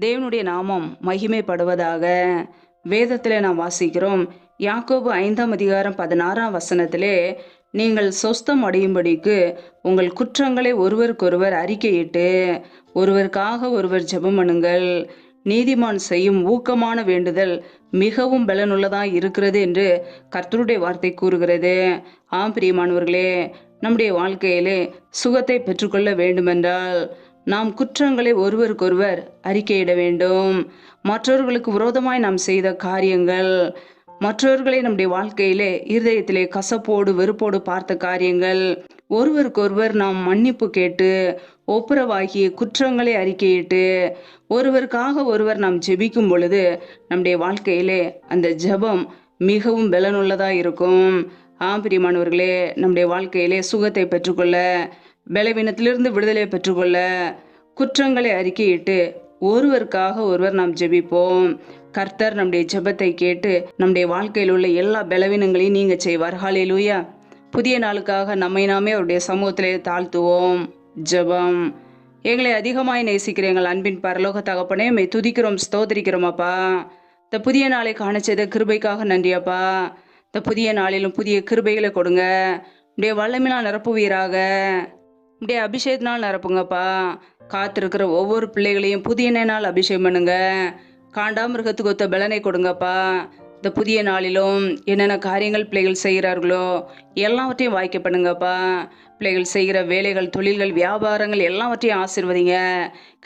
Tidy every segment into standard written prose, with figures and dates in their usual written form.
தேவனுடைய நாமம் மகிமைப்படுவதாக. வேதத்தில் நாம் வாசிக்கிறோம், யாக்கோபு 5ஆம் அதிகாரம் 16ஆம் வசனத்திலே, நீங்கள் சொஸ்தம் அடையும்படிக்கு உங்கள் குற்றங்களை ஒருவருக்கொருவர் அறிக்கையிட்டு ஒருவருக்காக ஒருவர் ஜெபம் பண்ணுங்கள். நீதிமான் செய்யும் ஊக்கமான வேண்டுதல் மிகவும் பலனுள்ளதாக இருக்கிறது என்று கர்த்தருடைய வார்த்தை கூறுகிறது. ஆம் பிரியமானவர்களே, நம்முடைய வாழ்க்கையிலே சுகத்தை பெற்றுக்கொள்ள வேண்டுமென்றால் நாம் குற்றங்களை ஒருவருக்கொருவர் அறிக்கையிட வேண்டும். மற்றவர்களுக்கு விரோதமாய் நாம் செய்த காரியங்கள், மற்றவர்களை நம்முடைய வாழ்க்கையிலே இருதயத்திலே கசப்போடு வெறுப்போடு பார்த்த காரியங்கள், ஒருவருக்கொருவர் நாம் மன்னிப்பு கேட்டு ஒப்புரவாகி குற்றங்களை அறிக்கையிட்டு ஒருவருக்காக ஒருவர் நாம் ஜெபிக்கும் பொழுது நம்முடைய வாழ்க்கையிலே அந்த ஜெபம் மிகவும் பலனுள்ளதாக இருக்கும். பிரியமானவர்களே, நம்முடைய வாழ்க்கையிலே சுகத்தை பெற்றுக்கொள்ள, பலவீனத்திலிருந்து விடுதலை பெற்றுக்கொள்ள, குற்றங்களை அறிக்கையிட்டு ஒருவருக்காக ஒருவர் நாம் ஜெபிப்போம். கர்த்தர் நம்முடைய ஜெபத்தை கேட்டு நம்முடைய வாழ்க்கையில் உள்ள எல்லா பலவீனங்களையும் நீங்க செய்வார். ஹல்லேலூயா. புதிய நாளுக்காக நம்மை நாமே அவருடைய சமூகத்திலே தாழ்த்துவோம். ஜெபம். எங்களை அதிகமாய் நேசிக்கிற எங்கள் அன்பின் பரலோக தகப்பனே, மை துதிக்கிறோம், ஸ்தோத்திரிக்கிறோம் அப்பா. இந்த புதிய நாளை காண செய்த கிருபைக்காக நன்றி அப்பா. இந்த புதிய நாளிலும் புதிய கிருபைகளை கொடுங்க. உடைய வல்லமையினால் நிரப்புவீராக. உடைய அபிஷேகத்தினால் நிரப்புங்கப்பா. காத்திருக்கிற ஒவ்வொரு பிள்ளைகளையும் புதிய நாள் அபிஷேகம் பண்ணுங்க. காண்டாமிருகத்துக்கு ஒத்த பலனை கொடுங்கப்பா. இந்த புதிய நாளிலும் என்னென்ன காரியங்கள் பிள்ளைகள் செய்கிறார்களோ எல்லாவற்றையும் வாய்க்க பண்ணுங்கப்பா. பிள்ளைகள் செய்கிற வேலைகள், தொழில்கள், வியாபாரங்கள் எல்லாவற்றையும் ஆசீர்வதிங்க.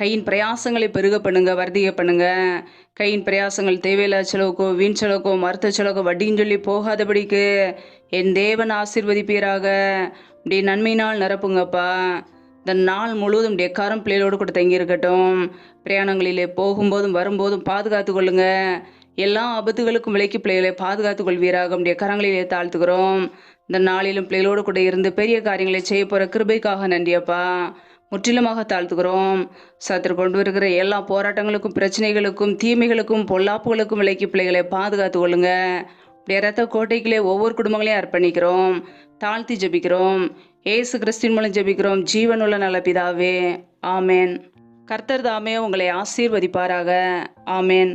கையின் பிரயாசங்களை பெருக பண்ணுங்க, வர்த்திக பண்ணுங்க. கையின் பிரயாசங்கள் தேவையில்லா செலவுக்கோ, வீண் செலவுக்கோ, மருத்துவ செலவுக்கோ, வட்டின்னு சொல்லி போகாதபடிக்கு என் தேவன் ஆசீர்வதிப்பீராக. இப்படி நன்மையினால் நிரப்புங்கப்பா. இந்த நாள் முழுவதும் கரம் பிள்ளைகளோடு கூட தங்கி இருக்கட்டும். பிரயாணங்களிலே போகும்போதும் வரும்போதும் பாதுகாத்து கொள்ளுங்க. எல்லா ஆபத்துகளுக்கும் விலைக்கு பிள்ளைகளை பாதுகாத்து கொள்வீராக. நம்முடைய கரங்களிலே தாழ்த்துக்கிறோம். இந்த நாளிலும் பிள்ளைகளோடு கூட இருந்து பெரிய காரியங்களை செய்ய போகிற கிருபைக்காக நன்றியப்பா. முற்றிலுமாக தாழ்த்துக்கிறோம். சத்துரு கொண்டு வருகிற எல்லா போராட்டங்களுக்கும், பிரச்சனைகளுக்கும், தீமைகளுக்கும், பொல்லாப்புகளுக்கும் விலைக்கு பிள்ளைகளை பாதுகாத்து கொள்ளுங்க. இப்படிய ரத்த கோட்டைக்குள்ளே ஒவ்வொரு குடும்பங்களையும் அர்ப்பணிக்கிறோம். தாழ்த்தி ஜெபிக்கிறோம். ஏசு கிறிஸ்துவின் மூலம் ஜெபிக்கிறோம், ஜீவனுள்ள நல்ல பிதாவே. ஆமேன். கர்த்தர் தாமே உங்களை ஆசீர்வதிப்பாராக. ஆமேன்.